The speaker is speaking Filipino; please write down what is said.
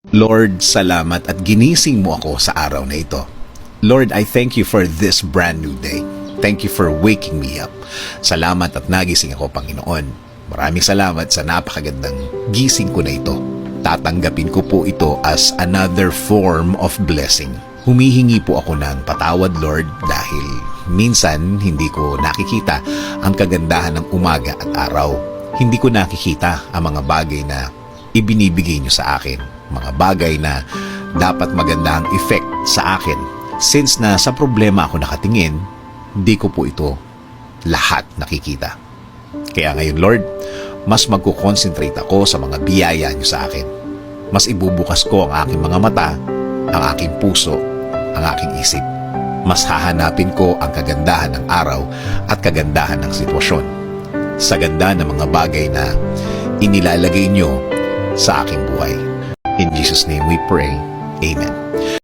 Lord, salamat at ginising mo ako sa araw na ito. Lord, I thank you for this brand new day. Thank you for waking me up. Salamat at nagising ako, Panginoon. Maraming salamat sa napakagandang gising ko na ito. Tatanggapin ko po ito as another form of blessing. Humihingi po ako ng patawad, Lord, dahil minsan hindi ko nakikita ang kagandahan ng umaga at araw. Hindi ko nakikita ang mga bagay na ibinibigay niyo sa akin. Mga bagay na dapat maganda ang effect sa akin. Since na sa problema ako nakatingin, hindi ko po ito lahat nakikita. Kaya ngayon, Lord, mas magkukonsentrate ako sa mga biyaya niyo sa akin. Mas ibubukas ko ang aking mga mata, ang aking puso, ang aking isip. Mas hahanapin ko ang kagandahan ng araw at kagandahan ng sitwasyon. Sa ganda ng mga bagay na inilalagay niyo sa aking buhay. In Jesus' name we pray. Amen.